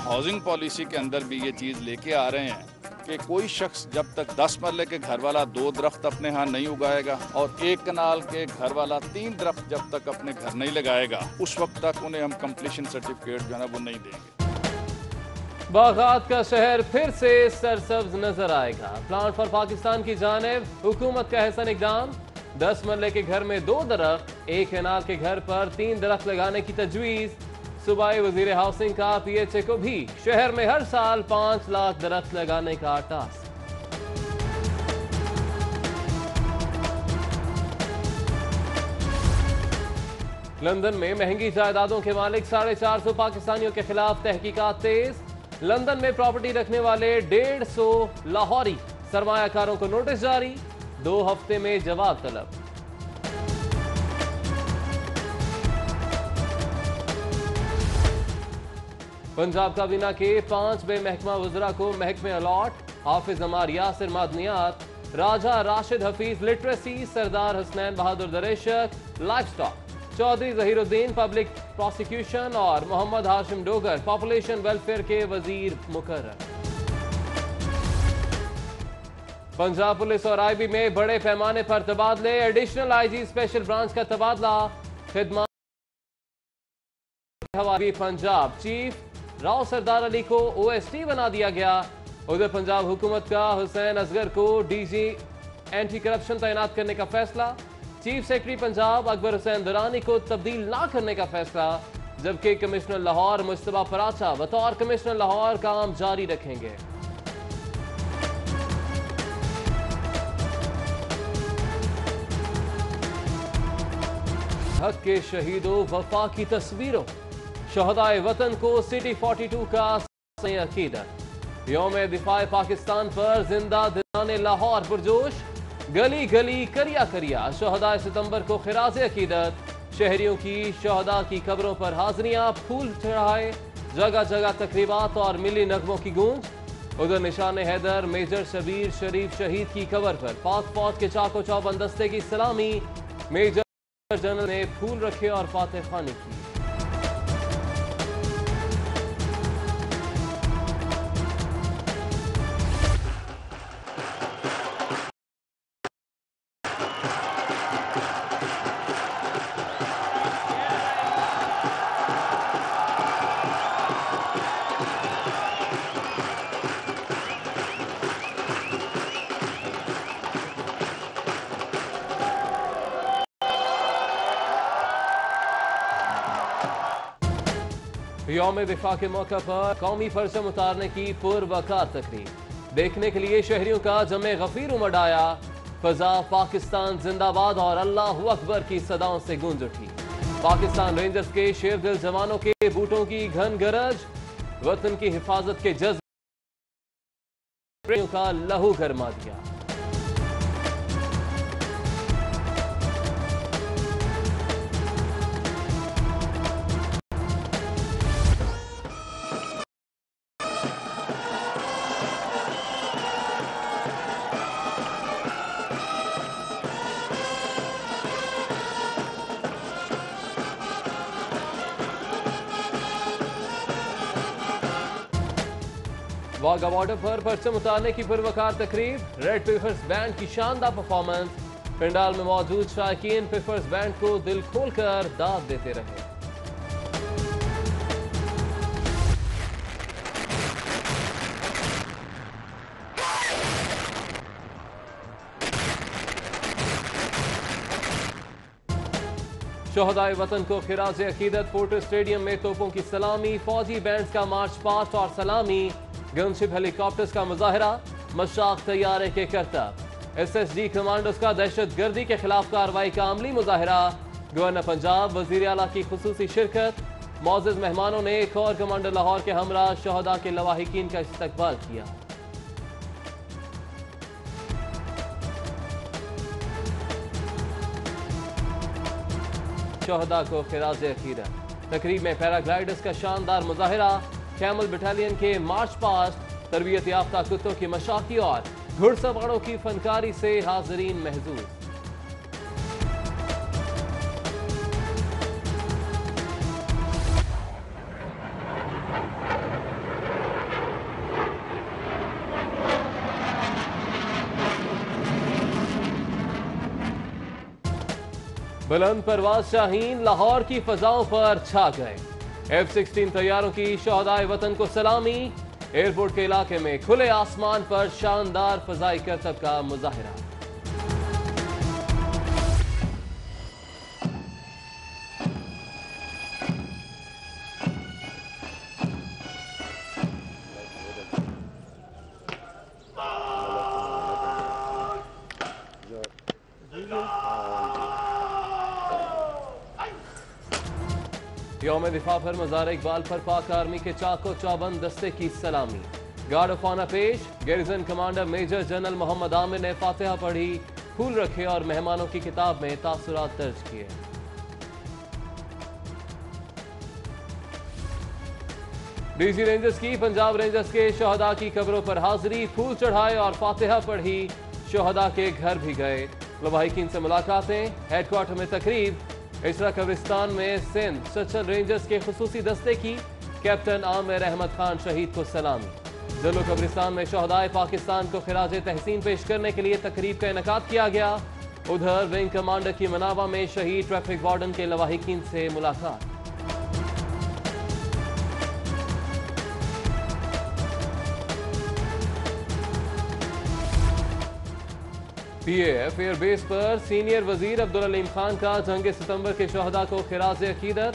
Housing policy के अंदर भी ये चीज़ लेके आ रहे हैं कि कोई शख्स जब तक 10 मरले के घर वाला 2 दरख्त अपने यहाँ नहीं उगाएगा और 1 कनाल के घर वाला 3 दरख्त जब तक अपने घर नहीं लगाएगा, उस वक्त तक उन्हें हम कंप्लीशन सर्टिफिकेट जो है ना वो नहीं देंगे। बागात का शहर फिर से सरसब्ज नजर आएगा। प्लांट फॉर पाकिस्तान की जानिब हुकूमत का एहसन इकदाम। 10 मरले के घर में 2 दरख्त, 1 कनाल के घर पर 3 दरख्त लगाने की तजवीज। सूबाई वजीर हाउसिंग का PHA को भी शहर में हर साल 5 लाख दरख्त लगाने का टास्क। लंदन में महंगी जायदादों के मालिक 450 पाकिस्तानियों के खिलाफ तहकीकात तेज। लंदन में प्रॉपर्टी रखने वाले 150 लाहौरी सरमायाकारों को नोटिस जारी। 2 हफ्ते में जवाब तलब। पंजाब काबीना के 5 बेमहकमा वज़रा को महकमे अलॉट। हाफिज अमार यासिर मादनियात, Raja Rashid Hafeez literacy, Sardar Hasnain Bahadur Dreshak livestock, Chaudhry Zaheeruddin public prosecution और मोहम्मद हाशिम डोगर पॉपुलेशन वेलफेयर के वजीर मुकर्रर। पंजाब पुलिस और IB में बड़े पैमाने पर तबादले। एडिशनल IG स्पेशल ब्रांच का तबादला। खिदमत हवाई पंजाब चीफ राव सरदार अली को OST बना दिया गया। उधर पंजाब हुकूमत का हुसैन असगर को DG एंटी करप्शन तैनात करने का फैसला। चीफ सेक्रेटरी पंजाब अकबर हुसैन दुरानी को तब्दील ना करने का फैसला, जबकि कमिश्नर लाहौर मुस्तफा पराचा बतौर कमिश्नर लाहौर काम जारी रखेंगे। हक के शहीदों वफा की तस्वीरों, शहदाए वतन को सिटी 42 का अकीदत। यौम दिफाए पाकिस्तान पर जिंदा दिलाने लाहौर पुरजोश। गली गली करिया करिया शहदाए सितंबर को खिराज अकीदत। शहरियों की शहदा की कब्रों पर हाजिरियां, फूल चढ़ाए, जगह जगह तकरीबात और मिली नगमों की गूंज। उधर निशान हैदर मेजर शबीर शरीफ शहीद की कब्र पर पाक फौज के चाको चौबंद दस्ते की सलामी। मेजर जनरल ने फूल रखे और फातह खानी की। यौम दिफा के मौका पर कौमी परचम उतारने की पुरवकार तकरीब देखने के लिए शहरियों का जमे गफीर उमड़ आया। फजा पाकिस्तान जिंदाबाद और अल्लाह अकबर की सदाओं से गूंज उठी। पाकिस्तान रेंजर्स के शेरदिल जवानों के बूटों की घन गरज, वतन की हिफाजत के जज्बे का लहू गरमा दिया। वाघा बॉर्डर पर परचम उतारने की पुरवकार तकरीब। रेड पिफर्स बैंड की शानदार परफॉर्मेंस। पंडाल में मौजूद शायकीन पिफर्स बैंड को दिल खोलकर दाद देते रहे। शोहदाए वतन को खिराज अकीदत। फोर्ट स्टेडियम में तोपों की सलामी, फौजी बैंड का मार्च पास्ट और सलामी, गनशिप हेलीकॉप्टर्स का मुजाहरा, मशाक तैयारे के करतब। SSG कमांडोज का दहशत गर्दी के खिलाफ कार्रवाई का अमली मुजाहरा। गवर्नर पंजाब वजीर आला की खुसूसी शिरकत। मौजूद मेहमानों ने कोर कमांडर लाहौर के हमरा शहदा के लवाहिकीन का इस्तकबाल किया। शहदा को खिराज अकीदत। तकरीब में पैराग्लाइडर्स का शानदार मुजाहरा, कैमल बटालियन के मार्च पास्ट, तरबियत याफ्ता कुत्तों की मशाकी और घुड़सवारों की फनकारी से हाजरीन महजूज। बुलंद परवाज शाहीन लाहौर की फजाओं पर छा गए। F-16 तैयारों की शोहदाए वतन को सलामी। एयरपोर्ट के इलाके में खुले आसमान पर शानदार फजाई करतब का मुजाहिरा। यौम दिफा पर मज़ार इकबाल पर पाक आर्मी के चाको चौबंद दस्ते की सलामी। गार्ड ऑफ ऑनर पेश। Garrison commander major general Mohammad Aamir ने फातिहा पढ़ी, फूल रखे और मेहमानों की किताब में तासुरात दर्ज किए। डीजी रेंजर्स की पंजाब रेंजर्स के शोहदा की कब्रों पर हाजिरी, फूल चढ़ाए और फातिहा पढ़ी। शोहदा के घर भी गए, लवाहिकीन से मुलाकातें, हेडक्वार्टर में तकरीब। इसरा कब्रिस्तान में सिंध सचल रेंजर्स के खुसूसी दस्ते की कैप्टन आमिर अहमद खान शहीद को सलामी। जिलो कब्रिस्तान में शोहदाए पाकिस्तान को खिराज तहसीन पेश करने के लिए तकरीब का इनेकाद किया गया। उधर विंग कमांडर की मनावा में शहीद ट्रैफिक वार्डन के लवाहिकीन से मुलाकात। PAF एयरबेस पर सीनियर वजीर अब्दुल अलीम खान का जंग सितंबर के शोहदा को खिराज अकीदत।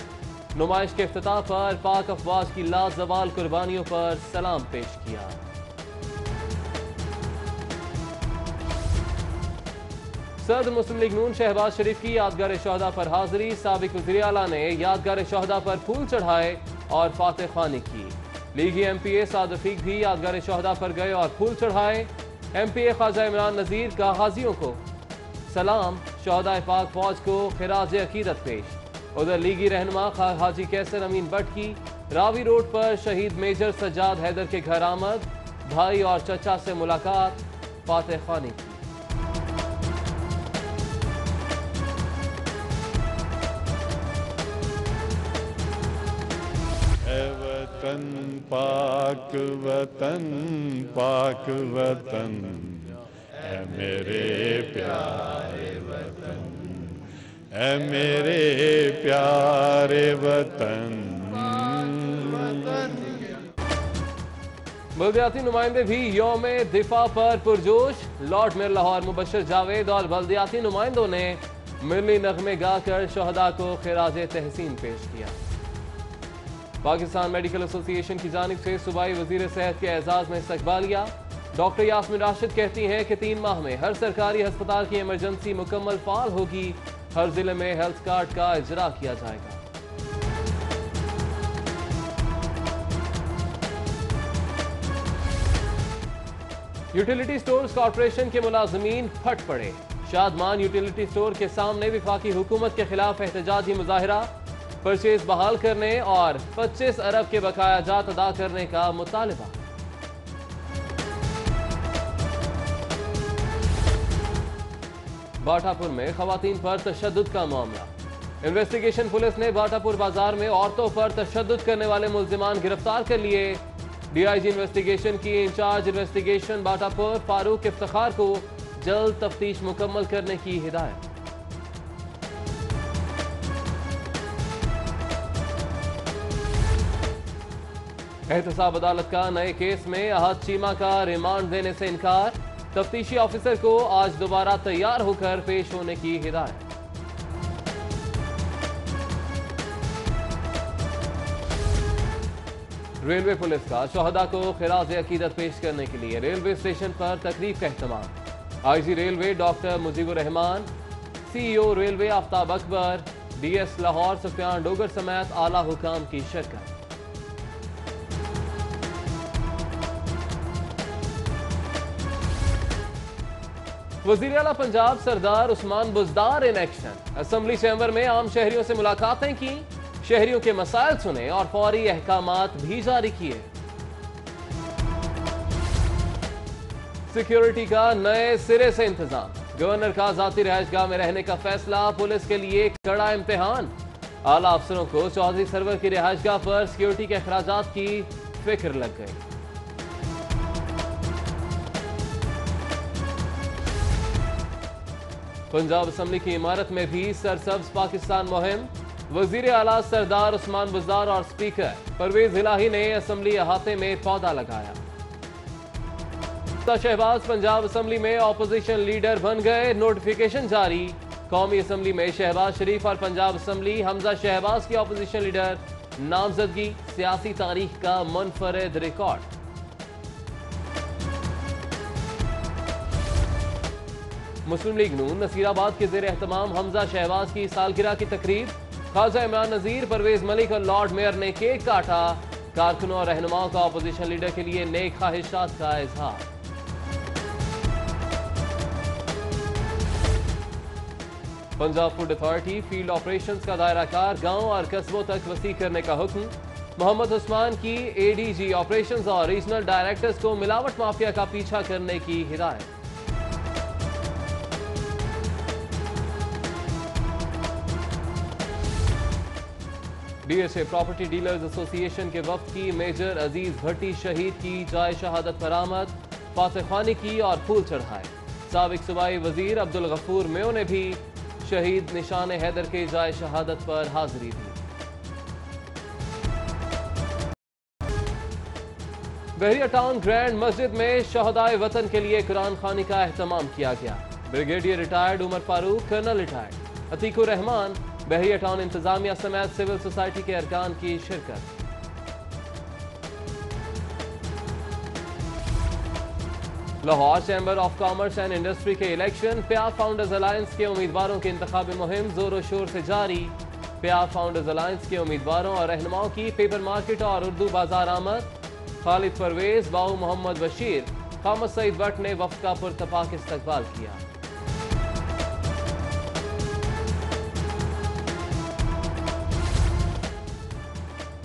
नुमाइश के इफ्तिताह पर पाक अफवाज की लाजवाल कुर्बानियों पर सलाम पेश किया। सदर मुस्लिम लीग नून शहबाज शरीफ की यादगार शोहदा पर हाजिरी। साबिक वज़ीर आला ने यादगार शोहदा पर फूल चढ़ाए और फातिह ख्वानी की। लीगी MPA साद रफीक भी यादगार शोहदा पर गए और फूल चढ़ाए। MPA ख्वाजा इमरान नज़ीर का गाजियों को सलाम, शोहदा पाक फौज को खिराज अकीदत पेश। उधर लीगी रहनुमा हाजी कैसर अमीन भट्ट की रावी रोड पर शहीद मेजर सज्जाद हैदर के घर आमद, भाई और चचा से मुलाकात, फातिह ख्वानी की। वतन पाक वतन पाक वतन है मेरे प्यारे वतन, है मेरे प्यारे वतन। बल्दियाती नुमाइंदे भी यौम दिफा पर पुरजोश। लॉर्ड मेयर लाहौर मुबशर जावेद और बल्दियाती नुमाइंदों ने मिली नगमे गाकर शोहदा को खिराज तहसीन पेश किया। पाकिस्तान मेडिकल एसोसिएशन की जानिब से सूबाई वजीर सेहत के एजाज में इस्तकबालिया। डॉक्टर यास्मीन राशिद कहती हैं कि 3 माह में हर सरकारी अस्पताल की इमरजेंसी मुकम्मल फाल होगी। हर जिले में हेल्थ कार्ड का इजरा किया जाएगा। यूटिलिटी स्टोर्स कॉर्पोरेशन के मुलाजमीन फट पड़े। शादमान यूटिलिटी स्टोर के सामने वफाकी हुकूमत के खिलाफ एहतजाजी मुजाहिरा। परचेज बहाल करने और 25 अरब के बकाया जात अदा करने का मुतालबा। बाटापुर में खवातीन पर तशद्दुद का मामला। इन्वेस्टिगेशन पुलिस ने बाटापुर बाजार में औरतों पर तशद्दुद करने वाले मुल्जिमान गिरफ्तार कर लिए। DIG इन्वेस्टिगेशन की इंचार्ज इन्वेस्टिगेशन बाटापुर फारूक इफ्तिखार को जल्द तफ्तीश मुकम्मल करने की हिदायत। एहतसाब अदालत का नए केस में अहद चीमा का रिमांड देने से इनकार। तफ्तीशी ऑफिसर को आज दोबारा तैयार होकर पेश होने की हिदायत। रेलवे पुलिस का शोहदा को खिराज अकीदत पेश करने के लिए रेलवे स्टेशन पर तकरीब का एहतमाम। IG railway doctor Mujibur Rehman, CEO railway Aftab Akbar, DS Lahore Sufiyan Dogar समेत आला हुकाम की शिरकत। वज़ीर आला Punjab Sardar Usman Buzdar in action. Assembly chamber में आम शहरियों से मुलाकातें की, शहरियों के मसाइल सुने और फौरी अहकामात भी जारी किए। सिक्योरिटी का नए सिरे से इंतजाम। गवर्नर का जाती रिहाइशगाह में रहने का फैसला पुलिस के लिए कड़ा इम्तिहान। आला अफसरों को चौधरी सरवर की रिहाइशगाह पर सिक्योरिटी के अखराजात की फिक्र लग गई। पंजाब असम्बली की इमारत में भी सरसब्ज पाकिस्तान मुहिम। वजीर आला सरदार उस्मान बुज़दार और स्पीकर परवेज इलाही ने असम्बली अहाते में पौधा लगाया। शहबाज पंजाब असम्बली में ऑपोजिशन लीडर बन गए, नोटिफिकेशन जारी। कौमी असम्बली में शहबाज शरीफ और पंजाब असम्बली हमजा शहबाज की ऑपोजिशन लीडर नामजदगी, सियासी तारीख का मुनफरिद रिकॉर्ड। मुस्लिम लीग नून नसीराबाद के ज़ेर एहतमाम हमजा शहबाज की सालगिरह की तकरीब। ख्वाजा इमरान नज़ीर, परवेज मलिक और लॉर्ड मेयर ने केक काटा। कारकुनों और रहनुमाओं का अपोजिशन लीडर के लिए नेक ख्वाहिशात का इजहार। Punjab food authority field operations का दायरा कार गांव और कस्बों तक वसी करने का हुक्म। मोहम्मद उस्मान की एडीजी ऑपरेशंस और रीजनल डायरेक्टर्स को मिलावट माफिया का पीछा करने की हिदायत। डीएचए प्रॉपर्टी डीलर्स एसोसिएशन के वफ्द की मेजर अजीज भट्टी शहीद की जाए शहादत बरामद, फातह ख्वानी की और फूल चढ़ाए। साबिक सूबाई वजीर अब्दुल गफूर मेयो ने भी शहीद निशान हैदर के जाए शहादत पर हाजिरी दी। बहरिया टाउन ग्रैंड मस्जिद में शहदाए वतन के लिए कुरान खानी का एहतमाम किया गया। Brigadier retired Umar Farooq, colonel retired Atiqur Rehman, Bahria town इंतजामिया समेत सिविल सोसाइटी के अरकान की शिरकत। Lahore chamber of commerce and industry के इलेक्शन, प्यार फाउंडर्स अलायंस के उम्मीदवारों की इंतखाबी मुहिम जोरों शोर से जारी। प्यार फाउंडर्स अलायंस के उम्मीदवारों और रहनुमाओं की पेपर मार्केट और उर्दू बाजार आमद। खालिद परवेज, बाऊ मोहम्मद बशीर, खामद सईद भट्ट ने वफ्द का पुरतपाक इस्तकबाल किया।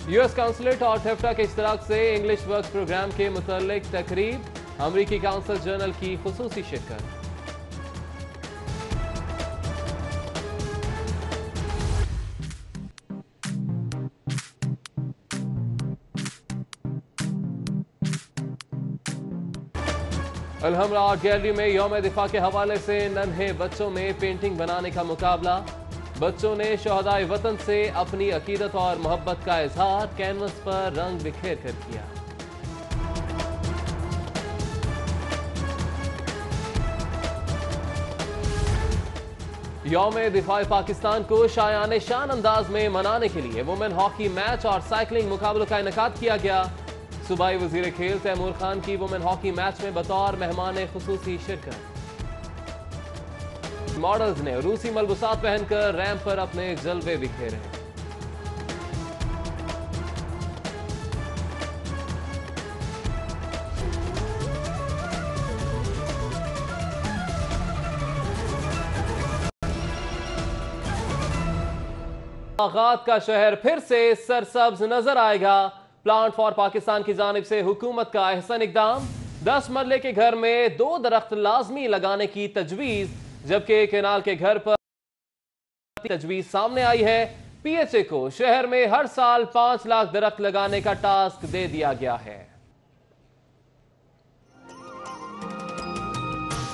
यूएस काउंसलेट और टेफ्टा के इश्तराक से इंग्लिश वर्क्स प्रोग्राम के मुतल्लिक तकरीब, अमरीकी काउंसिल जनरल की खुसूसी शिरकत। अलहमरा आर्ट गैलरी में यौम दिफा के हवाले से नन्हे बच्चों में पेंटिंग बनाने का मुकाबला। बच्चों ने शहदाए वतन से अपनी अकीदत और मोहब्बत का इजहार कैनवस पर रंग बिखेर कर किया। यौम दिफा पाकिस्तान को शायाने शान अंदाज में मनाने के लिए वुमेन हॉकी मैच और साइकिलिंग मुकाबलों का इनेकाद किया गया। सूबाई वजीर खेल तैमूर खान की वुमेन हॉकी मैच में बतौर मेहमान खुसूसी शिरकत। मॉडल्स ने रूसी मलबूसात पहनकर रैंप पर अपने जलवे बिखेरे। बागात का शहर फिर से सरसब्ज नजर आएगा। प्लांट फॉर पाकिस्तान की जानिब से हुकूमत का अहसन इकदाम। 10 मरले के घर में 2 दरख्त लाजमी लगाने की तजवीज, जबकि केनाल के घर पर तजवीज सामने आई है। पीएचए को शहर में हर साल 5 लाख दरख्त लगाने का टास्क दे दिया गया है।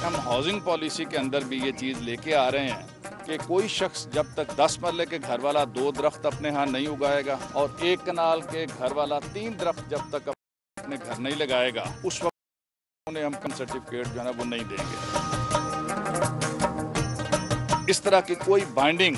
हम हाउसिंग पॉलिसी के अंदर भी ये चीज लेके आ रहे हैं कि कोई शख्स जब तक 10 मरले के घर वाला 2 दरख्त अपने यहाँ नहीं उगाएगा और 1 कनाल के घर वाला 3 दरख्त जब तक अपने घर नहीं लगाएगा, उस वक्त उन्हें हम सर्टिफिकेट जो है ना वो नहीं देंगे। इस तरह की कोई बाइंडिंग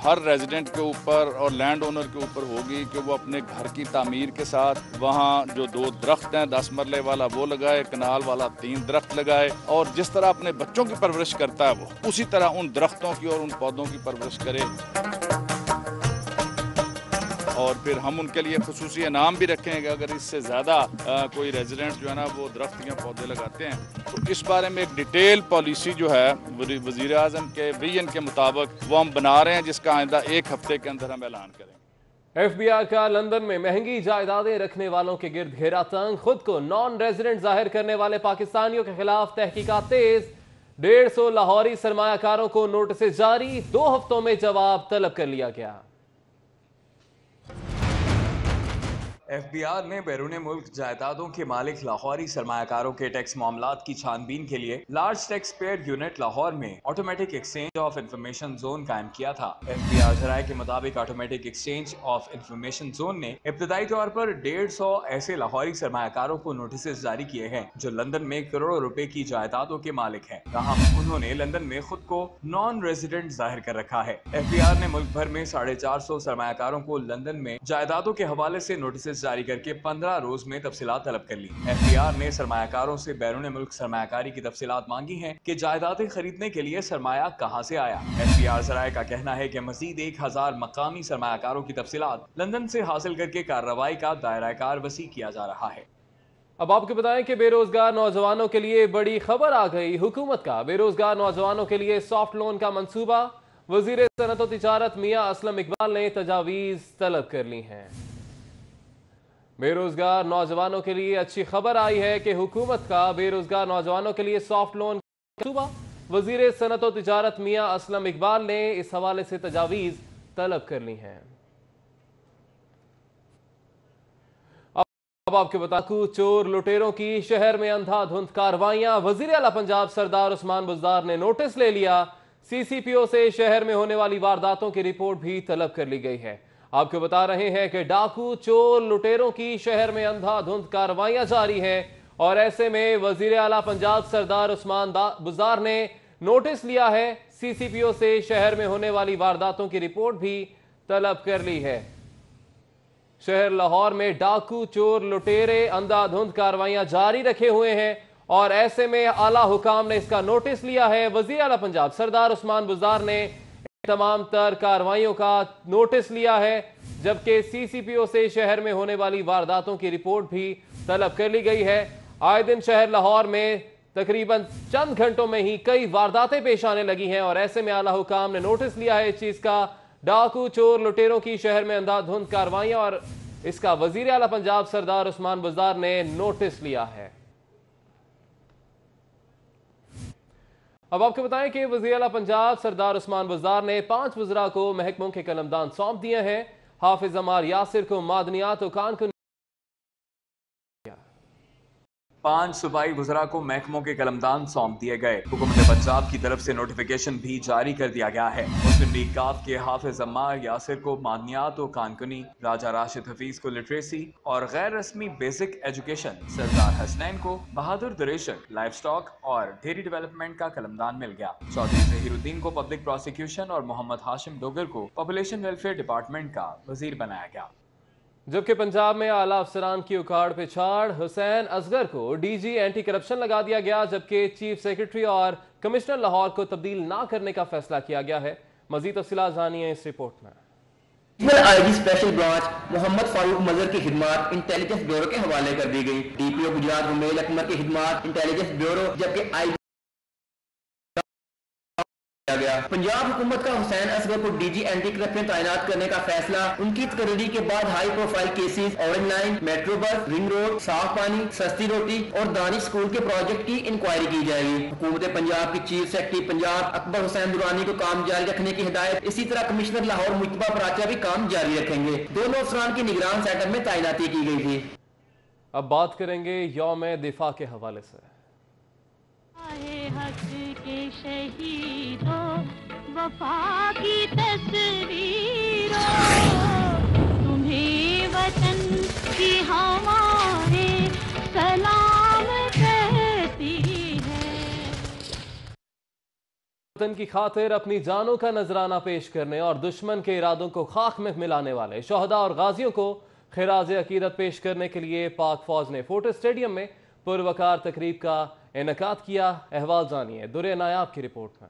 हर रेजिडेंट के ऊपर और लैंड ओनर के ऊपर होगी कि वो अपने घर की तामीर के साथ वहाँ जो 2 दरख्त हैं 10 मरले वाला वो लगाए, कनाल वाला 3 दरख्त लगाए, और जिस तरह अपने बच्चों की परवरिश करता है वो उसी तरह उन दरख्तों की और उन पौधों की परवरिश करे। और फिर हम उनके लिए खुसूसी इनाम भी रखेंगे अगर इससे ज़्यादा कोई रेजिडेंट जो है ना वो दरख्त या पौधे लगाते हैं। तो इस बारे में एक डिटेल पॉलिसी जो है वज़ीर आज़म के विजन के मुताबिक वो हम बना रहे हैं, जिसका आइंदा 1 हफ्ते के अंदर हम ऐलान करेंगे। FBI का लंदन में महंगी जायदादें रखने वालों के गिर्द घेरा तंग, खुद को नॉन रेजिडेंट जाहिर करने वाले पाकिस्तानियों के खिलाफ तहकीकात तेज। 150 लाहौरी सरमायाकारों को नोटिस जारी, 2 हफ्तों में जवाब तलब कर लिया गया। FBI ने बैरून मुल्क जायदादों के मालिक लाहौरी सरमायाकारों के टैक्स मामलात की छानबीन के लिए large tax payer unit Lahore में automatic exchange of information zone कायम किया था। FBI जराये के मुताबिक automatic exchange of information zone ने इब्तदाई तौर पर 150 ऐसे लाहौरी सरमायाकारों को नोटिस जारी किए हैं जो लंदन में करोड़ों रुपए की जायदादों के मालिक हैं। ताहम उन्होंने लंदन में खुद को नॉन रेजिडेंट जाहिर कर रखा है। FBI ने मुल्क भर में 450 सरमायाकारों को लंदन में जायदादों के हवाले से नोटिस जारी करके 15 रोज में तफसीलात तलब कर ली। FBI ने सरमायाकारों से बैरून मुल्क सरमायाकारी की तफसीलात मांगी हैं कि जायदादें खरीदने के लिए सरमाया कहां से आया। FBI जराये का कहना है कि मजीद 1000 मकामी सरमायाकारों की तफसीलात लंदन से हासिल करके कार्रवाई का दायरा कार वसी किया जा रहा है। अब आपको बताएं कि बेरोजगार नौजवानों के लिए बड़ी खबर आ गई। हुकूमत का बेरोजगार नौजवानों के लिए सॉफ्ट लोन का मंसूबा। वजीर सनअत और तिजारत मियां असलम इकबाल ने तजावीज तलब कर ली हैं। बेरोजगार नौजवानों के लिए अच्छी खबर आई है कि हुकूमत का बेरोजगार नौजवानों के लिए सॉफ्ट लोन मंसूबा। वजीर सनअत और तिजारत मियां असलम इकबाल ने इस हवाले से तजावीज तलब कर ली हैं। अब आपके बताकू चोर लुटेरों की शहर में अंधाधुंध कार्रवाइयां। वजीर आला पंजाब सरदार उस्मान बुज़दार ने नोटिस ले लिया। CCPO से शहर में होने वाली वारदातों की रिपोर्ट भी तलब कर ली गई है। आपको बता रहे हैं कि डाकू चोर लुटेरों की शहर में अंधाधुंध कार्रवाइयां जारी हैं और ऐसे में वजीर आला पंजाब सरदार उस्मान बुज़दार ने नोटिस लिया है। CCPO से शहर में होने वाली वारदातों की रिपोर्ट भी तलब कर ली है। शहर लाहौर में डाकू चोर लुटेरे अंधाधुंध कार्रवाइयां जारी रखे हुए हैं और ऐसे में आला हुकाम ने इसका नोटिस लिया है। वजीर आला पंजाब सरदार उस्मान बुज़दार ने तमाम तर कार्रवाइयों का नोटिस लिया है, जबकि CCPO से शहर में होने वाली वारदातों की रिपोर्ट भी तलब कर ली गई है। आए दिन शहर लाहौर में तकरीबन चंद घंटों में ही कई वारदातें पेश आने लगी हैं और ऐसे में आला हुकाम ने नोटिस लिया है इस चीज का। डाकू चोर लुटेरों की शहर में अंधाधुंध कार्रवाइयां और इसका वजीर आला पंजाब सरदार उस्मान बुज़दार ने नोटिस लिया है। अब आपको बताएं कि वज़ीर आला पंजाब सरदार उस्मान बुज़दार ने 5 वज़रा को महकमों के कलमदान सौंप दिए हैं। हाफिज अमार यासिर को मादनियात और कानून 5 सूबाई वज़रा को महकमों के कलमदान सौंप दिए गए। हुकूमत पंजाब की तरफ से नोटिफिकेशन भी जारी कर दिया गया है। मुस्लिम लीग काफ के हाफिज अम्मार यासिर को मादनियात और कानूनी, राजा राशिद हफीज को लिटरेसी और गैर रस्मी बेसिक एजुकेशन, सरदार हसनैन को बहादुर दरेशक, लाइफ स्टॉक और डेयरी डेवलपमेंट का कलमदान मिल गया। चौधरी ज़हीरुद्दीन को पब्लिक प्रोसिक्यूशन और मोहम्मद हाशिम डोगर को पॉपुलेशन वेलफेयर डिपार्टमेंट का वजीर बनाया गया। जबकि पंजाब में आला अफसरान की उखाड़ पे छाड़। हुसैन असगर को DG एंटी करप्शन लगा दिया गया, जबकि चीफ सेक्रेटरी और कमिश्नर लाहौर को तब्दील ना करने का फैसला किया गया है। मजीद तफसीलात जानिए इस रिपोर्ट में। IG special branch Mohammad Farooq Mazhar की खिदमात इंटेलिजेंस ब्यूरो के हवाले कर दी गई। DPO गुजरात रुमेल अकमर की खिदमात इंटेलिजेंस ब्यूरो, जबकि IG गया। पंजाब हुकूमत का हुसैन असगर को DG एंटी करप्शन तैनात करने का फैसला उनकी तकरीरी के बाद high profile cases, orange line, metro bus, ring road, साफ पानी, सस्ती रोटी और दानिश स्कूल के प्रोजेक्ट की इंक्वायरी की जाएगी। हुकूमत पंजाब की चीफ सेक्रेटरी पंजाब अकबर हुसैन दुरानी को काम जारी रखने की हिदायत। इसी तरह कमिश्नर लाहौर मुजतबा पराचा भी काम जारी रखेंगे। दोनों अफसरान की निगरान सेटअप में तैनाती की गई थी। अब बात करेंगे यौम दिफा के हवाले से। हक के शहीदों, वफा की तस्वीरों, तुम्हें वतन की हवाएं सलाम कहती है। वतन की खातिर अपनी जानों का नजराना पेश करने और दुश्मन के इरादों को खाक में मिलाने वाले शहदा और गाजियों को खिराज अकीदत पेश करने के लिए पाक फौज ने फोर्ट स्टेडियम में पुरवकार तकरीब का इनेकाद किया। अहवाल जानिए दुरे नायाब की रिपोर्ट में।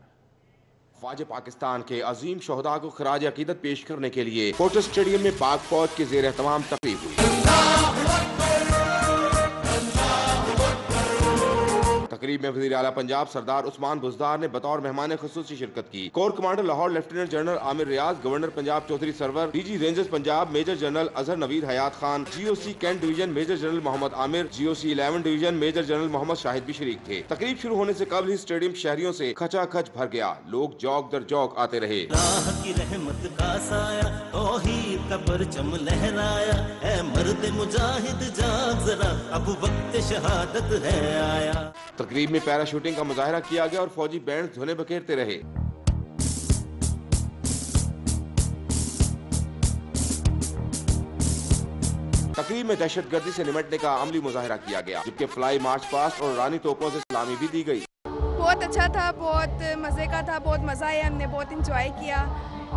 फौज पाकिस्तान के अजीम शहदा को खिराज अकीदत पेश करने के लिए फोर्ट स्टेडियम में पाक फौज के ज़ेर एहतमाम तकरीब हुई। तकरीब में वज़ीर आला पंजाब सरदार उस्मान बुज़दार ने बतौर मेहमान खुसूसी शिरकत की। Corps commander Lahore lieutenant general Amir Riaz, governor Punjab Chaudhry Sarwar, DG rangers Punjab major general Azhar Naveed Hayat Khan, GOC cantt division major general Mohammad Amir, GOC 11 division major general Mohammad Shahid भी शरीक थे। तकरीब शुरू होने से कबल ही स्टेडियम शहरियों से खचाखच भर गया। लोग जौक दर जौक आते रहे। की रहमत का साया, तौहीद का परचम लहराया, ऐ मर्द मुजाहिद जाग जरा, अब वक्त शहादत है आया। तकरीब में पैराशूटिंग का मुजाहरा किया गया और फौजी बैंड धुने बखेरते रहे। तकरीब में दहशतगर्दी से निपटने का अमली मुजाहरा किया गया, जबकि फ्लाई मार्च पास्ट और रानी तोपों से सलामी भी दी गई। बहुत अच्छा था, बहुत मज़े का था, बहुत मज़ा आया, हमने बहुत इंजॉय किया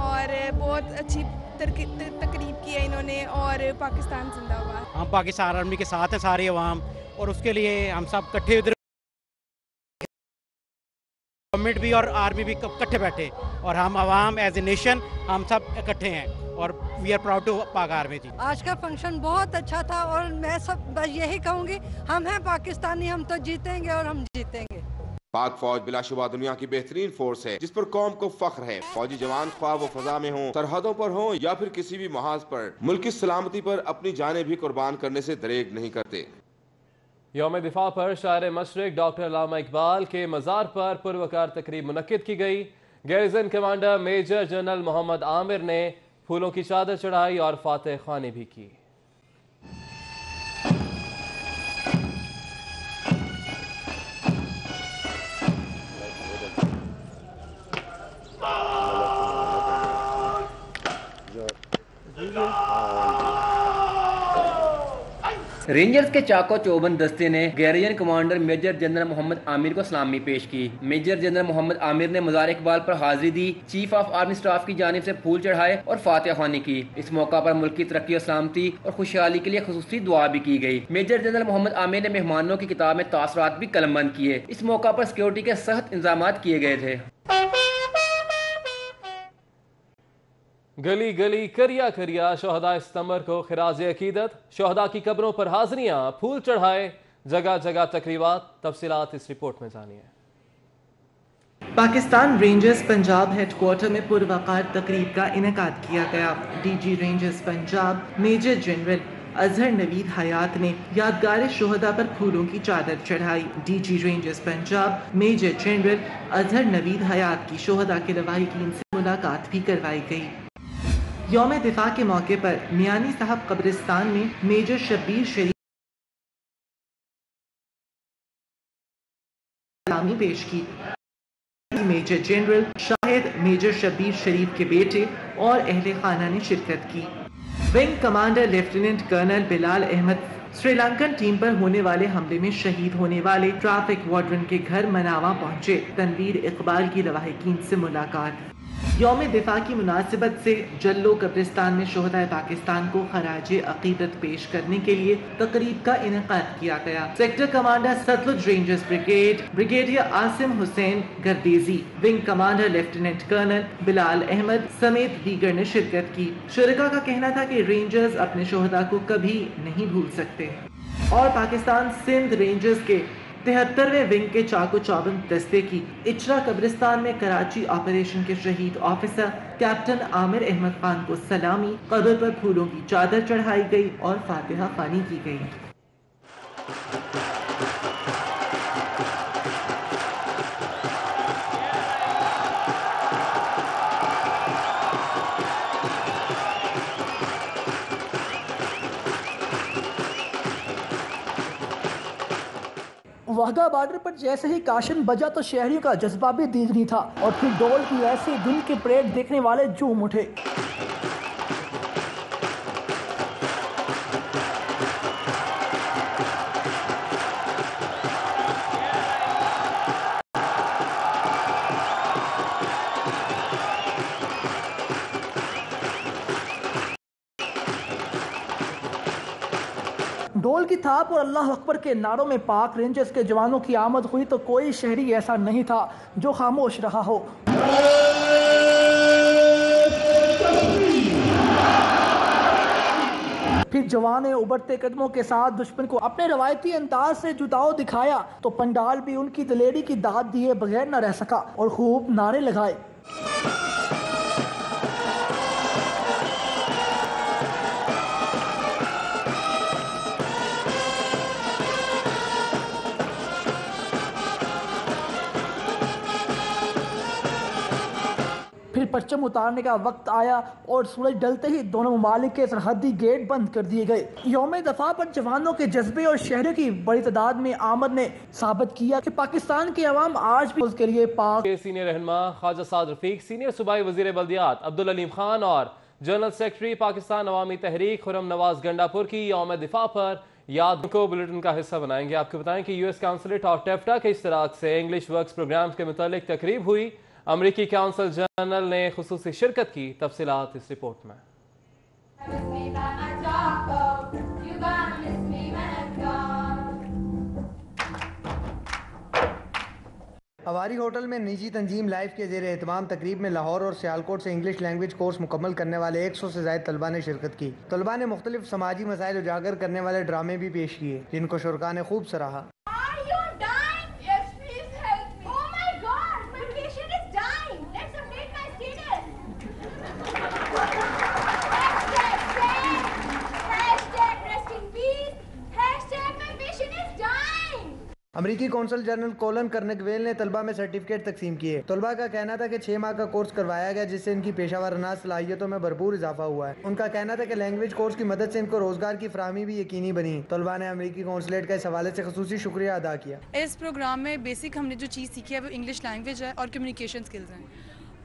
और बहुत अच्छी तकरीब की है इन्होंने और पाकिस्तान जिंदाबाद। हम पाकिस्तान आर्मी के साथ हैं सारे अवाम, और उसके लिए हम सब इकट्ठे, उधर गवर्नमेंट भी और आर्मी भी इकट्ठे बैठे, और हम अवाम एज ए नेशन हम सब इकट्ठे हैं और वी आर प्राउड टू पाक आर्मी जी। आज का फंक्शन बहुत अच्छा था और मैं सब बस यही कहूँगी, हम हैं पाकिस्तानी, हम तो जीतेंगे और हम जीतेंगे। पाक फौज बिलाशुबा दुनिया की बेहतरीन फोर्स है, जिस पर कौम को फख्र है। फौजी जवान ख्वाह वो फजा में हों, सरहदों पर हों या फिर किसी भी महाज पर, मुल्क की सलामती पर अपनी जानें भी कुर्बान करने से दरेग नहीं करते। यौम दिफा पर शायर मशरिक डॉक्टर अल्लामा इकबाल के मज़ार पर पुरवकार तकरीब मुनक्किद की गई। Garrison commander major general Mohammad Aamir ने फूलों की चादर चढ़ाई और फातह ख्वानी भी की। रेंजर्स के चाको चौबंद दस्ते ने garrison commander major general Mohammad Amir को सलामी पेश की। मेजर जनरल मोहम्मद आमिर ने मज़ार इकबाल पर हाजिरी दी, चीफ ऑफ आर्मी स्टाफ की जानिब से फूल चढ़ाए और फातिहा ख्वानी की। इस मौका पर मुल्क की तरक्की और सलामती और खुशहाली के लिए खुसूसी दुआ भी की गई। मेजर जनरल मोहम्मद आमिर ने मेहमानों की किताब में तासरात भी कलमबंद किए। इस मौका पर सिक्योरिटी के सख्त इंतजाम किए गए थे। गली गली करिया करिया शहदा सितंबर को खिराज अकीदत, शहदा की कब्रों पर हाजिरियां, फूल चढ़ाए, जगह जगह तकरीबात। तफसीलात इस रिपोर्ट में जानिए। पाकिस्तान रेंजर्स पंजाब हेडक्वार्टर में पुरवकार तकरीब का इनेकाद किया गया। DG rangers Punjab major general Azhar Naveed Hayat ने यादगार शोहदा पर फूलों की चादर चढ़ाई। DG rangers Punjab major general Azhar Naveed Hayat की शोहदा के लवाहिकीन से मुलाकात भी करवाई गई। यौम दिफा के मौके पर मियानी साहब कब्रिस्तान में मेजर शब्बीर शरीफ सलामी पेश की। Major general Shahid major Shabbir Sharif के बेटे और अहले खाना ने शिरकत की। Wing commander lieutenant colonel Bilal Ahmed Sri Lankan team पर होने वाले हमले में शहीद होने वाले ट्रैफिक वार्डन के घर मनावा पहुंचे। तनवीर इकबाल की लवाहिकीन से मुलाकात। यौम दिफा की मुनासिबत से जल्लो कब्रिस्तान में शोहदाए पाकिस्तान को खराजे अकीदत पेश करने के लिए तकरीब का इनेकाद किया गया। Sector commander Sutlej rangers brigade brigadier Asim Hussain Gardezi, wing commander lieutenant colonel Bilal Ahmed समेत दीगर ने शिरकत की। शुरका का कहना था कि रेंजर्स अपने शोहदा को कभी नहीं भूल सकते। और पाकिस्तान सिंध रेंजर्स के 73वें विंग के चाको चौबंद दस्ते की इचरा कब्रिस्तान में कराची ऑपरेशन के शहीद ऑफिसर कैप्टन आमिर अहमद खान को सलामी, कब्र पर फूलों की चादर चढ़ाई गई और फातिहा ख्वानी की गई। वाघा बॉर्डर पर जैसे ही काशन बजा तो शहरियों का जज्बा भी दीगनी था और फिर डोल की ऐसी दिन की परेड देखने वाले झूम उठे। ढोल की थाप और अल्लाह अकबर के नारों में पाक रेंजर्स के जवानों की आमद हुई तो कोई शहरी ऐसा नहीं था जो खामोश रहा हो। फिर जवान ने उबरते कदमों के साथ दुश्मन को अपने रवायती अंदाज से जुटाओ दिखाया तो पंडाल भी उनकी दिलेरी की दाद दिए बगैर न रह सका और खूब नारे लगाए। फिर परचम उतारने का वक्त आया और सूरज ढलते ही दोनों ममालिक के सरहदी गेट बंद कर दिए गए। यौम दफा पर जवानों के जज्बे और शहरों की बड़ी तादाद में आमद ने साबित किया कि पाकिस्तान के अवाम आज भी उसके लिए पाक। सीनियर रहनुमा ख्वाजा साद रफीक, सीनियर सूबाई वजीर बल्दियात अब्दुल अलीम खान और जनरल सेक्रेटरी पाकिस्तान अवामी तहरीक खुर्रम नवाज गंडापुर की यौम दिफा पर याद को बुलेटिन का हिस्सा बनाएंगे। आपको बताएं कि यूएस काउंसिलेट और टेफ्टा के इश्तराक से इंग्लिश वर्क्स प्रोग्राम्स के मुतालिक तकरीब हुई। अमरीकी काउंसिल जनरल ने खुसूसी शिरकत की। तफसीलात इस रिपोर्ट में। हवारी होटल में निजी तंजीम लाइफ के ज़ेर एहतमाम तकरीब में लाहौर और सियालकोट से इंग्लिश लैंग्वेज कोर्स मुकम्मल करने वाले 100 से ज़ायद तलबा ने शिरकत की। तलबा ने मुख्तलिफ समाजी मसाइल उजागर करने वाले ड्रामे भी पेश किए जिनको शुरका ने खूब सराहा। अमरीकी कौंसल जनरल कोलन कर्नेगवेल ने तलबा में सर्टिफिकेट तकसीम किए। तलबा का कहना था कि 6 माह का कोर्स करवाया गया जिससे इनकी पेशावराना सलाहियतों में भरपूर इजाफा हुआ है। उनका कहना था कि लैंग्वेज कोर्स की मदद से इनको रोजगार की फराहमी भी यकीनी बनी। तलबा ने अमरीकी कौंसलेट का इस हवाले से खसूसी शुक्रिया अदा किया। इस प्रोग्राम में बेसिक हमने जो चीज़ सीखी है वो इंग्लिश लैंग्वेज है और कम्युनिकेशन स्किल्स हैं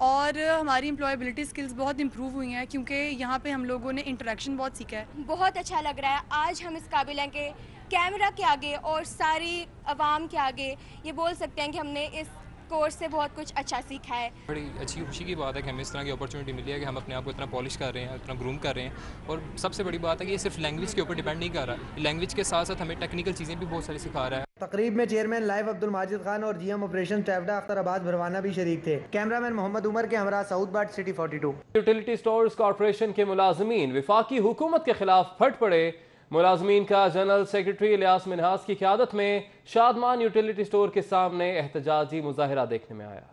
और हमारी एम्प्लॉयबिलिटी स्किल्स बहुत इंप्रूव हुई हैं क्योंकि यहाँ पे हम लोगों ने इंटरेक्शन बहुत सीखा है। बहुत अच्छा लग रहा है। आज हम इस काबिल हैं कि कैमरा के आगे और सारी आवाम के आगे ये बोल सकते हैं कि हमने इस कोर्स से बहुत कुछ अच्छा सीखा है। बड़ी अच्छी खुशी की बात है कि हमें इस तरह की अपॉर्चुनिटी मिली है कि हम अपने आप को इतना पॉलिश कर रहे हैं, इतना ग्रूम कर रहे हैं। और सबसे बड़ी बात है कि ये सिर्फ लैंग्वेज के ऊपर डिपेंड नहीं कर रहा, लैंग्वेज के साथ साथ हमें टेक्निकल चीज़ें भी बहुत सारी सिखा रहा है। तकरीब में चेयरमैन लाइव अब्दुल माजिद खान और जीएम ऑपरेशन टेफ्टा अख्तर अब्बास भरवाना भी शरीक थे। कैमरामैन मोहम्मद उमर के हमरा साउथ बाट सिटी 42। यूटिलिटी स्टोर्स कॉर्पोरेशन के मुलाजमीन विफाकी हुकूमत के खिलाफ फट पड़े। मुलाजमीन का जनरल सेक्रेटरी इलियास मिन्हास की क़यादत में शादमान यूटिलिटी स्टोर के सामने एहतजाजी मुजाहिरा देखने में आया।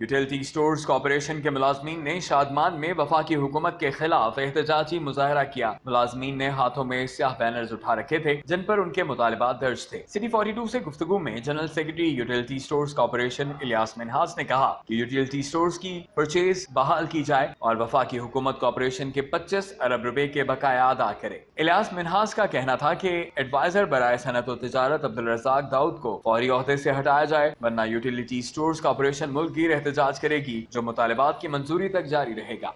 यूटिलिटी स्टोर्स कॉर्पोरेशन के मुलाजमीन ने शादमान में वफाकी हुकूमत के खिलाफ एहतजाजी मुजाहरा किया। मुलाजमीन ने हाथों में स्याह बैनर्स उठा रखे थे जिन पर उनके मुतालिबात दर्ज थे। सिटी 42 से गुफ्तगू में general secretary utility stores corporation Ilyas Minhas ने कहा कि यूटिलिटी स्टोर्स की परचेज बहाल की जाए और वफाकी हुकूमत कॉर्पोरेशन के 25 अरब रुपए के बकाया अदा करे। इलियास मिन्हास का कहना था कि एडवाइजर बराए सनत और तिजारत अब्दुल रज़ाक दाऊद को फौरी ओहदे से हटाया जाए वरना यूटिलिटी स्टोर्स कॉर्पोरेशन मुल्क गिर एहतजाज करेगी जो मुतालिबात की मंजूरी तक जारी रहेगा।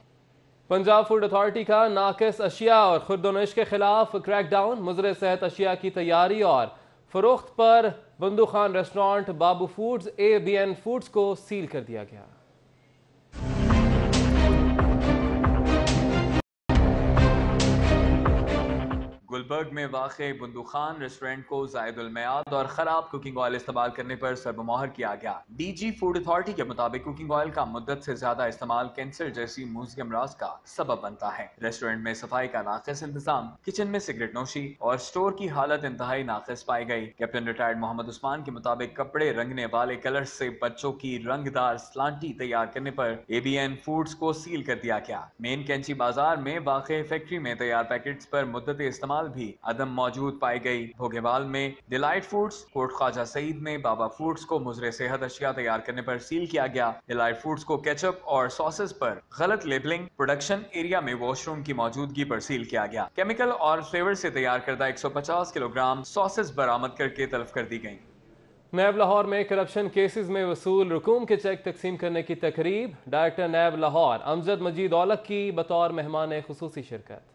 पंजाब फूड अथॉरिटी का नाकिस अशिया और खुर्दोनश के खिलाफ क्रैकडाउन। मुज़र सेहत अशिया की तैयारी और फरोख्त पर बंदू खान रेस्टोरेंट बाबू फूड्स ABN फूड्स को सील कर दिया गया। गुलबर्ग में वाक़े बंदू खान रेस्टोरेंट को ज़ायदुल मयाद और ख़राब कुकिंग ऑयल इस्तेमाल करने पर सरबमोहर किया गया। DG फूड अथॉरिटी के मुताबिक कुकिंग ऑयल का मुद्दत से ज्यादा इस्तेमाल कैंसर जैसी मूज़ी अमराज का सबब बनता है। रेस्टोरेंट में सफाई का नाक़िस इंतजाम, किचन में सिगरेट नोशी और स्टोर की हालत इंतहाई नाक़िस पाई गई। कैप्टन रिटायर्ड मोहम्मद उस्मान के मुताबिक कपड़े रंगने वाले कलर्स से बच्चों की रंगदार स्लांटी तैयार करने पर ABN फूड्स को सील कर दिया गया। मेन कैंची बाजार में वाक़े फैक्ट्री में तैयार पैकेट्स पर मुद्दत इस्तेमाल भी अदम मौजूद पाई गई। भोगेवाल में डिलाइट फूड्स, कोट ख्वाजा सईद में बाबा फूड्स को मुजरे सेहत अशिया तैयार करने पर सील किया गया। डिलाइट फूड्स को केचप और सॉसेस पर गलत लेबलिंग, प्रोडक्शन एरिया में वॉशरूम की मौजूदगी पर सील किया गया। केमिकल और फ्लेवर से तैयार करदा 150 किलोग्राम सॉसेस बरामद करके तलब कर दी गई। नैब लाहौर में करप्शन केसेस में वसूल रकूम के चेक तकसीम करने की तकरीब। डायरेक्टर नैब लाहौर अमजद मजीद औलख की बतौर मेहमान खुसूसी शिरकत।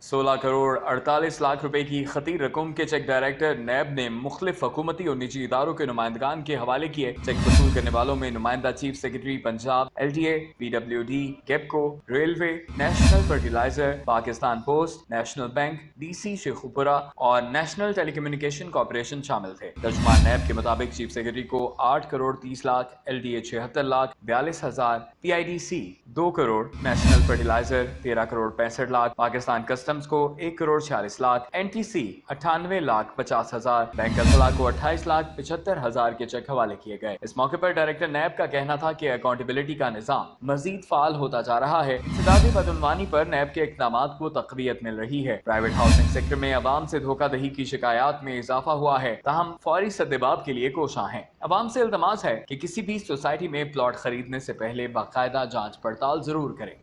16 करोड़ 48 लाख रुपए की खतीर रकम के चेक डायरेक्टर नैब ने मुख्तलिफ हुकूमती और निजी इदारों के नुमाइंदगान के हवाले किए। चेक वसूल करने वालों में नुमाइंदा chief secretary Punjab, LTA, PWD, Kepco, railway, national fertilizer, Pakistan post, national bank, DC Sheikhupura और नेशनल टेलीकम्युनिकेशन कॉर्पोरेशन शामिल थे। तर्जुमान नैब के मुताबिक चीफ सेक्रेटरी को 8 crore 30 lakh, LTA 76 lakh 42,000, PIDC 2 crore, national fertiliser 13 crore 65 lakh, Pakistan customs को 1 करोड़ 46 लाख, NTC 98 लाख 50,000, बैंक अफला को 28 लाख 75,000 के चेक हवाले किए गए। इस मौके पर डायरेक्टर नैब का कहना था कि अकाउंटेबिलिटी का निजाम मजीद फाल होता जा रहा है। सिदादी बदउनवानी पर नैब के इक़दामात को तक़वियत मिल रही है। प्राइवेट हाउसिंग सेक्टर में अवाम से धोखाधड़ी की शिकायत में इजाफा हुआ है, ताहम फौरी सद्देबाब के लिए कोशां हैं। अवाम से इल्तमास है कि किसी भी सोसाइटी में प्लॉट खरीदने से पहले बाकायदा जांच पड़ताल जरूर करें।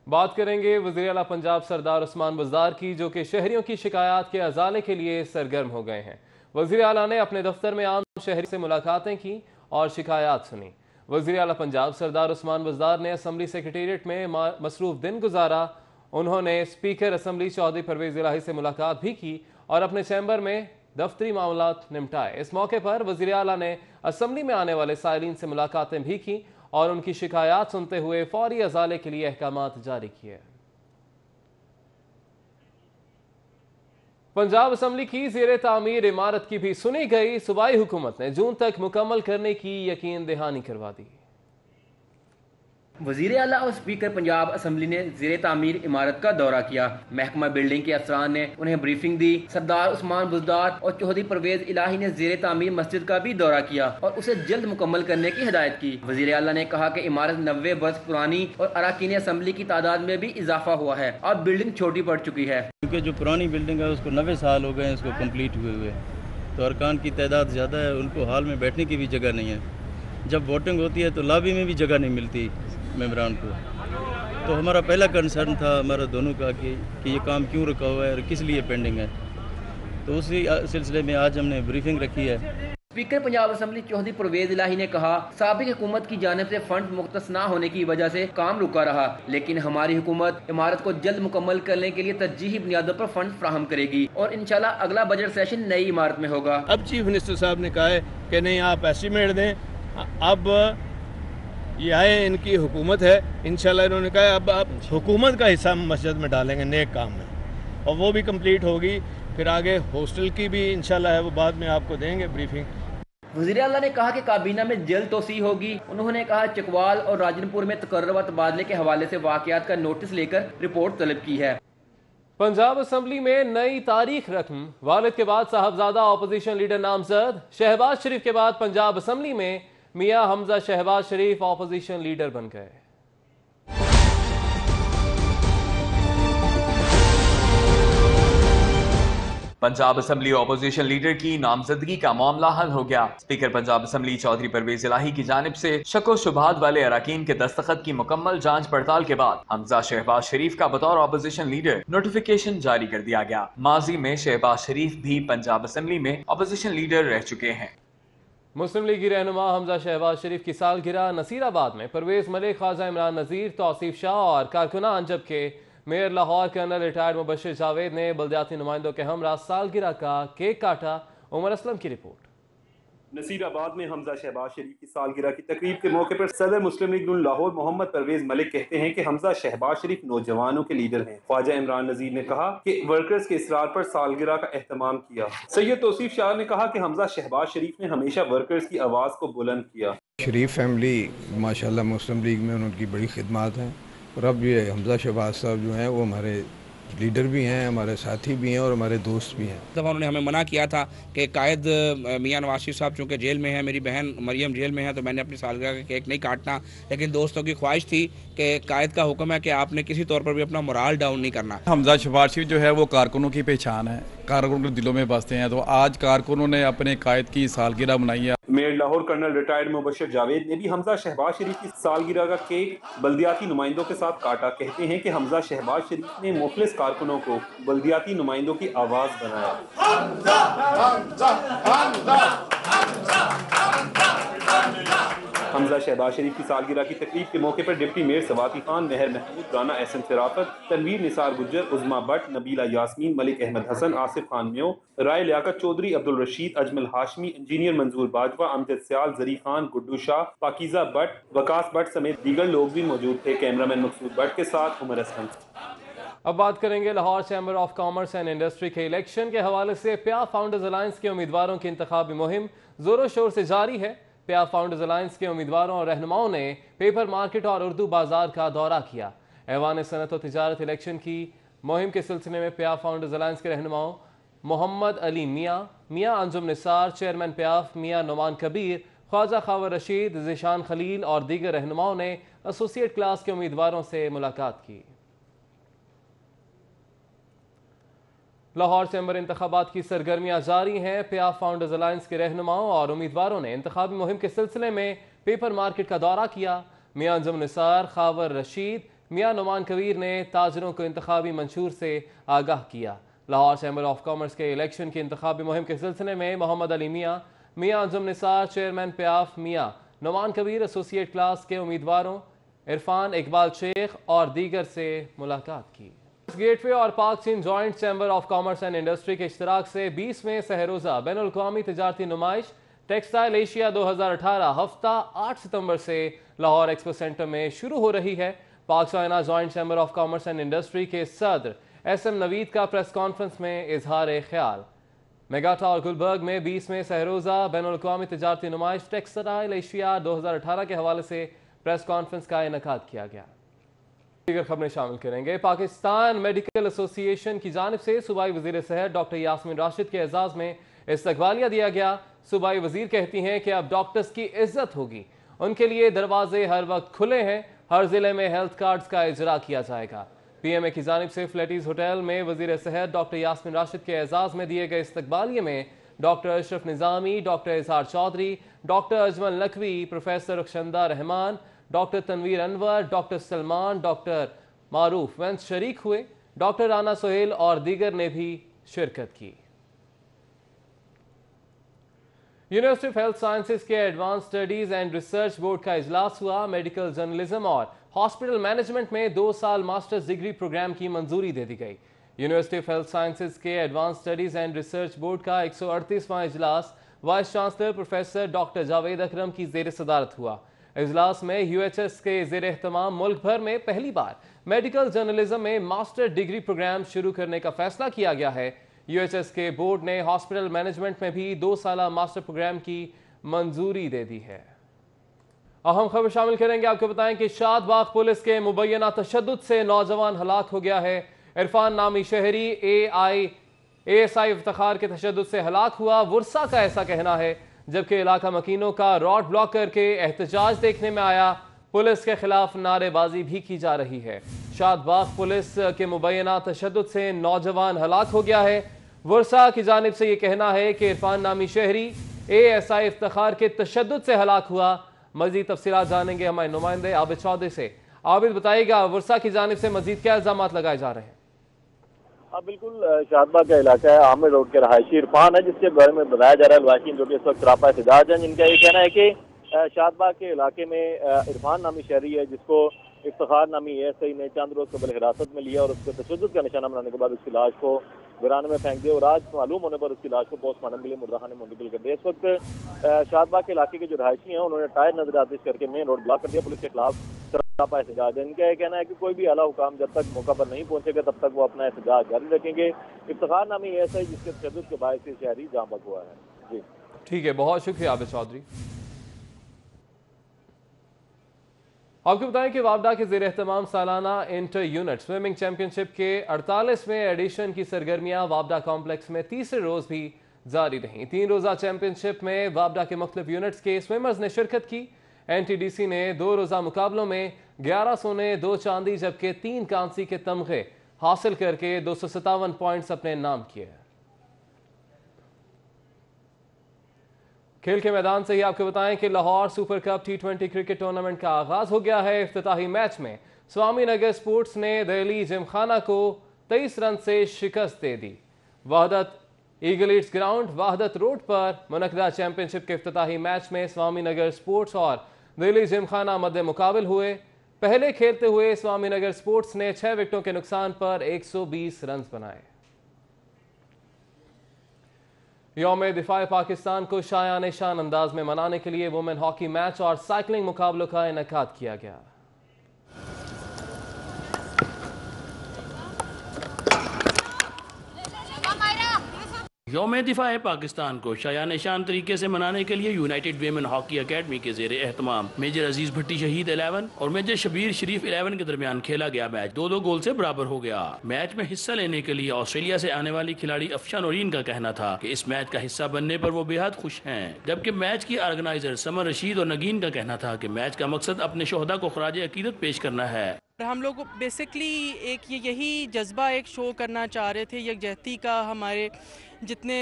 बात करेंगे वज़ीर आला पंजाब सरदार उस्मान बुज़दार की, जो कि शहरियों की शिकायत के अजाले के लिए सरगर्म हो गए हैं। वज़ीर आला ने अपने दफ्तर में आम शहरी से मुलाकातें की और शिकायत सुनी। वज़ीर आला पंजाब सरदार उस्मान बुज़दार ने असम्बली सेक्रेटेरिएट में मसरूफ़ दिन गुजारा। उन्होंने स्पीकर असम्बली चौधरी परवेज़ इलाही से मुलाकात भी की और अपने चैम्बर में दफ्तरी मामलात निपटाए। इस मौके पर वज़ीर आला ने असम्बली में आने वाले साइलिन से मुलाकातें भी की और उनकी शिकायत सुनते हुए फौरी अजाले के लिए अहकामात जारी किए। पंजाब असम्बली की ज़ेरे तामीर इमारत की भी सुनी गई। सूबाई हुकूमत ने जून तक मुकम्मल करने की यकीन दहानी करवा दी। वज़ीर आला और स्पीकर पंजाब असम्बली ने ज़ेरे तामीर इमारत का दौरा किया। महकमा बिल्डिंग के अफसरान ने उन्हें ब्रीफिंग दी। सरदार उस्मान बुज़दार और चौधरी परवेज़ इलाही ने ज़ेरे तामीर मस्जिद का भी दौरा किया और उसे जल्द मुकम्मल करने की हिदायत की। वज़ीर आला ने कहा कि इमारत 90 बरस पुरानी और अरकान असम्बली की तादाद में भी इजाफा हुआ है। अब बिल्डिंग छोटी पड़ चुकी है, क्योंकि जो पुरानी बिल्डिंग है उसको 90 साल हो गए हैं उसको कम्प्लीट हुए, तो अरकान की तादाद ज़्यादा है, उनको हॉल में बैठने की भी जगह नहीं है। जब वोटिंग होती है तो लॉबी में भी जगह नहीं मिलती मेम्बरान को। तो हमारा पहला कंसर्न था हमारा दोनों का कि ये काम क्यों रुका हुआ है और किस लिए पेंडिंग है। तो उसी सिलसिले में आज हमने ब्रीफिंग रखी है। स्पीकर पंजाब असम्बली चौधरी परवेज़ इलाही ने कहा, साबिक हुकूमत की जानिब से फंड मुख्तस ना होने की वजह से काम रुका रहा, लेकिन हमारी हुकूमत इमारत को जल्द मुकम्मल करने के लिए तरजीही बुनियादों पर फंड फ्राहम करेगी और इंशाल्लाह अगला बजट सेशन नई इमारत में होगा। अब चीफ मिनिस्टर साहब ने कहा है कि नहीं आप एस्टीमेट दें, अब ये आए इनकी हुकूमत है, इंशाल्लाह इन्होंने कहा अब हुकूमत का हिस्सा मस्जिद में डालेंगे नेक काम में और वो भी कंप्लीट होगी। फिर आगे हॉस्टल की भी इंशाल्लाह है, वो बाद में आपको देंगे ब्रीफिंग। वज़ीर आला ने कहा कि काबीना में जल्द तोसी होगी। उन्होंने कहा चकवाल और राजनपुर में तकर्र व तबादले के हवाले से वाक़यात का नोटिस लेकर रिपोर्ट तलब की है। पंजाब असम्बली में नई तारीख रकम। वालिद के बाद साहबजादा ऑपोजिशन लीडर नामजद। शहबाज शरीफ के बाद पंजाब असम्बली में मियां हमजा शहबाज शरीफ ऑपोजिशन लीडर बन गए। पंजाब असम्बली ऑपोजिशन लीडर की नामजदगी का मामला हल हो गया। स्पीकर पंजाब असम्बली चौधरी परवेज़ इलाही की जानिब से शको शुबहात वाले अरकान के दस्तखत की मुकम्मल जांच पड़ताल के बाद हमजा शहबाज शरीफ का बतौर ऑपोजिशन लीडर नोटिफिकेशन जारी कर दिया गया। माजी में शहबाज शरीफ भी पंजाब असम्बली में ऑपोजिशन लीडर रह चुके हैं। मुस्लिम लीगी रहनुमा हमजा शहबाज शरीफ की सालगिरह नसीराबाद में परवेज़ मलिक, ख्वाजा इमरान नज़ीर, तौसीफ शाह और कारकुनान, जबकि mayor Lahore colonel retired Mubashir Javed ने बल्दियाती नुमाइंदों के हमरा सालगिरह का केक काटा। उमर असलम की रिपोर्ट। नसीराबाद में हमजा शहबाज शरीफ की सालगिरह की तकरीब के मौके पर सदर मुस्लिम लीग नून लाहौर मोहम्मद परवेज मलिक कहते हैं कि हमजा शहबाज शरीफ नौजवानों के लीडर हैं। ख्वाजा इमरान नज़ीर ने कहा कि वर्कर्स के इसरार पर सालगिरह का एहतमाम किया। सैयद तौसीफ शाह ने कहा कि हमजा शहबाज शरीफ ने हमेशा वर्कर्स की आवाज़ को बुलंद किया। शरीफ फैमिली माशाल्लाह मुस्लिम लीग में उनकी बड़ी खिदमत हैं और अब ये हमजा शहबाज साहब जो हैं वो हमारे लीडर भी हैं, हमारे साथी भी हैं और हमारे दोस्त भी हैं। तब उन्होंने हमें मना किया था कि कायद मियां नवाज शरीफ साहब चूँकि जेल में है, मेरी बहन मरियम जेल में है, तो मैंने अपनी सालगिरह का केक नहीं काटना, लेकिन दोस्तों की ख्वाहिश थी कि कायद का हुक्म है कि आपने किसी तौर पर भी अपना मोराल डाउन नहीं करना। हमजा शहबाज शरीफ जो है वो कारकुनों की पहचान है, कारकुनों के दिलों में बसते हैं, तो आज कारकुनों ने अपने कायद की सालगिरह मनाई है। Mayor Lahore colonel retired Mubashir Javed ने भी हमजा शहबाज शरीफ की सालगिरह का केक बल्दियाती नुमाइंदों के साथ काटा। कहते हैं कि हमजा शहबाज शरीफ ने मुखलिस कारकुनों को बल्दियाती नुमाइंदों की आवाज बनाया। हमजा शहबाज शरीफ की सालगिरह की तकरीब के मौके पर डिप्टी मेयर सवाती खान, मेहर महमूद, राना एहसन शराफत, तनवीर निसार गुज्जर, उज़मा भट्ट, नबीला यास्मीन, मलिक अहमद हसन, आसिफ खान म्यो, राय लियाकत चौधरी, अब्दुल रशीद, अजमल हाशमी, इंजीनियर मंजूर बाजवा, अमजद सियाल, जरी खान, गुड्डू शाह, पाकीजा भट्ट, वकास भट्ट समेत दीगर लोग भी मौजूद थे। कैमरामैन मकसूद भट्ट के साथ उमर असलम। अब बात करेंगे Lahore chamber of commerce and industry के इलेक्शन के हवाले से। प्या फाउंडर्स अलायंस के उम्मीदवारों की इंतखाबी मुहिम जोरों शोर से जारी है। प्या फाउंडर्स अलायंस के उम्मीदवारों और रहनुमाओं ने पेपर मार्केट और उर्दू बाजार का दौरा किया। ऐवान सनत और तिजारत इलेक्शन की मुहिम के सिलसिले में प्या फाउंडर्स अलायंस के रहनुमाओं मोहम्मद अली मियाँ अंजुम निसार, चेयरमैन प्याफ मियाँ नुमान कबीर, ख्वाजा खावर रशीद, जिशान खलील और दीगर रहनुमाओं ने एसोसिएट क्लास के उम्मीदवारों से मुलाकात की। लाहौर चैम्बर इंतखाबात की सरगर्मियां जारी हैं। प्या फाउंडर्स अलायंस के रहनुमाओं और उम्मीदवारों ने इंतखाबी मुहिम के सिलसिले में पेपर मार्केट का दौरा किया। मियाँ अंजुम निसार, खावर रशीद, मियाँ नुमान कबीर ने ताजरों को इंतखाबी मंशूर से आगाह किया। लाहौर चैम्बर ऑफ कॉमर्स के इलेक्शन की इंतखाबी मुहिम के सिलसिले में मोहम्मद अली मियाँ अंजुम निसार, चेयरमैन प्याफ मियाँ नुमान कबीर, एसोसिएट क्लास के उम्मीदवारों इरफान इकबाल शेख और दीगर से मुलाकात की। गेटवे और पाक चीन joint chamber of commerce and industry के इश्तराक से 20वें सहरोजा बैनुल-अक़वामी तिजारती नुमाइश टेक्सटाइल एशिया 2018 हफ्ता 8 सितंबर से लाहौर एक्सपो सेंटर में शुरू हो रही है। पाक China joint chamber of commerce and industry के सदर SM नवीद का प्रेस कॉन्फ्रेंस में इजहार ख्याल। मेगाटा और गुलबर्ग में 20वें सहरोजा बैनुल-अक़वामी तिजारती नुमाइश टेक्सटाइल एशिया 2018 के हवाले से प्रेस कॉन्फ्रेंस का इनेकाद किया गया। दीगर खबरें शामिल करेंगे। पाकिस्तान मेडिकल एसोसिएशन की जानिब से सूबाई वज़ीर सेहत डॉक्टर यास्मीन राशिद के एजाज़ में इस्तकबालिया दिया गया। सूबाई वज़ीर कहती हैं कि अब डॉक्टर्स की इज्जत होगी, उनके लिए दरवाजे हर वक्त खुले हैं। हर जिले में हेल्थ कार्ड्स का इजरा किया जाएगा। PMA की जानिब से फ्लैटीज होटल में वज़ीर सेहत डॉक्टर यास्मीन राशिद के एजाज़ में दिए गए इस्तकबालिये में doctor Ashraf Nizami, doctor Izhar Chaudhry, doctor Ajmal Naqvi, professor Rukhshanda Rehman, doctor Tanveer Anwar, doctor Salman, doctor Maroof वंश शरीक हुए। डॉक्टर राना सोहेल और दीगर ने भी शिरकत की। यूनिवर्सिटी ऑफ हेल्थ साइंसेज के advance studies and research board का इजलास हुआ। मेडिकल जर्नलिज्म और हॉस्पिटल मैनेजमेंट में 2 साल मास्टर्स डिग्री प्रोग्राम की मंजूरी दे दी गई। यूनिवर्सिटी ऑफ हेल्थ साइंसेज के advance studies and research board का 138वां इजलास vice chancellor professor doctor Javed Akram की जेर सदारत हुआ। इजलास में UHS के जेर एहतमाम मुल्क भर में पहली बार मेडिकल जर्नलिज्म में मास्टर डिग्री प्रोग्राम शुरू करने का फैसला किया गया है। UHS के बोर्ड ने हॉस्पिटल मैनेजमेंट में भी 2 साल मास्टर प्रोग्राम की मंजूरी दे दी है। अहम खबर शामिल करेंगे। आपको बताएं कि शादबाग पुलिस के मुबैना तशद्दुद से नौजवान हलाक हो गया है। इरफान नामी शहरी ASI इफ्तिखार के तशद्दुद से हलाक हुआ। वुरसा का ऐसा कहना है, जबकि इलाका मकीनों का रॉड ब्लॉक करके एहतजाज देखने में आया। पुलिस के खिलाफ नारेबाजी भी की जा रही है। शादबाग पुलिस के मुबैना तशद्दुद से नौजवान हलाक हो गया है। वुरसा की जानिब से यह कहना है कि इरफान नामी शहरी ASI इफ्तिखार के तशद्दुद से हलाक हुआ। मजीद तफसीलात जानेंगे हमारे नुमाइंदे आबिद चौधरी से। आबिद बताइएगा, वुरसा की जानिब से मजीद क्या इल्जाम लगाए जा रहे हैं? बिल्कुल, शादबाग का इलाका है, आमिर रोड के रहायशी इरफान है, जिसके बारे में बताया जा रहा है लवाकिन जो कि इस वक्त सरापा एहतजाज है, जिनका ये कहना है कि शादबाग के इलाके में इरफान नामी शहरी है, जिसको इफ्तिखार नामी ASI ने चंद रोज कबल हिरासत में लिया और उसके तशद्दुद का निशाना बनाने के बाद उसकी लाश को वीरान में फेंक दिया और आज मालूम होने पर उसकी लाश को पोस्टमार्टम के लिए मुर्दाखाने में मुंतकिल कर दिया। इस वक्त शादबाग के इलाके के जो रहायशी हैं उन्होंने टायर नजर आतिश करके मेन रोड ब्लॉक कर दिया। पुलिस के खिलाफ सरापा एहतजाज है। इनका यह कहना है कि कोई भी आला हुकाम जब तक मौका पर नहीं पहुंचेगा तब तक वो अपना एहतजाज जारी रखेंगे। इफ्तिखार नामी ASI जिसके तशद्दुद के बायस से शहरी जाम बक हुआ है। जी ठीक है, बहुत शुक्रिया आबिद चौधरी। आपको बताएं कि वापडा के जेर एहतमाम सालाना इंटर यूनिट स्विमिंग चैंपियनशिप के 48वें एडिशन की सरगर्मियां वापडा कॉम्प्लेक्स में तीसरे रोज भी जारी रहीं। 3 रोजा चैंपियनशिप में वापडा के मुख्तलिफ यूनिट्स के स्विमर्स ने शिरकत की। NTDC ने 2 रोजा मुकाबलों में 11 सोने 2 चांदी जबकि 3 कांसी के तमगे हासिल करके 257 पॉइंट्स अपने नाम किए। खेल के मैदान से ही आपको बताएं कि Lahore super cup T20 cricket tournament का आगाज हो गया है। इफ्तिताही मैच में स्वामी नगर स्पोर्ट्स ने दिल्ली जिमखाना को 23 रन से शिकस्त दे दी। वहदत ईगल ग्राउंड वहदत रोड पर मुनक़दा चैंपियनशिप के इफ्तिताही मैच में स्वामी नगर स्पोर्ट्स और दिल्ली जिमखाना मद्दे मुकाबिल हुए। पहले खेलते हुए स्वामीनगर स्पोर्ट्स ने 6 विकेटों के नुकसान पर 120 रन बनाए। यौम दिफा पाकिस्तान को शायान शान अंदाज में मनाने के लिए वुमेन हॉकी मैच और साइकिलिंग मुकाबलों का इनेकाद किया गया। यौम दिफा पाकिस्तान को शायान शान तरीके से मनाने के लिए यूनाइटेड वीमेन हॉकी अकेडमी के ज़ेर एहतमाम मेजर अजीज भट्टी शहीद 11 और मेजर शबीर शरीफ 11 के दरमियान खेला गया मैच 2-2 गोल से बराबर हो गया। मैच में हिस्सा लेने के लिए ऑस्ट्रेलिया से आने वाली खिलाड़ी अफशा नौरीन का कहना था कि इस मैच का हिस्सा बनने पर वो बेहद खुश हैं, जबकि मैच की ऑर्गेनाइजर समर रशीद और नगीन का कहना था कि मैच का मकसद अपने शोहदा को खराज अकीदत पेश करना है। हम लोग बेसिकली एक यही जज्बा एक शो करना चाह रहे थे, यकजहती का। हमारे जितने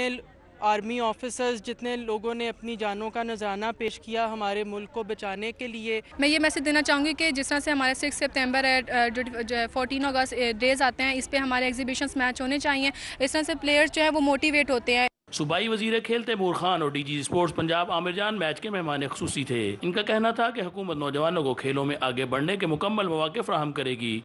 आर्मी ऑफिसर्स, जितने लोगों ने अपनी जानों का नजराना पेश किया हमारे मुल्क को बचाने के लिए। मैं ये मैसेज देना चाहूँगी कि जिस तरह से हमारे 6 सितंबर है, 14 अगस्त डेज आते हैं, इस पे हमारे एग्जीबिशंस मैच होने चाहिए। इस तरह से प्लेयर्स जो है वो मोटिवेट होते हैं। सूबाई वजीर खेल तैमूर खान और डीजी स्पोर्ट्स पंजाब आमिर जान मैच के मेहमान खुसूसी थे। इनका कहना था कि हुकूमत नौजवानों को खेलों में आगे बढ़ने के मुकम्मल मौके फराहम करेगी।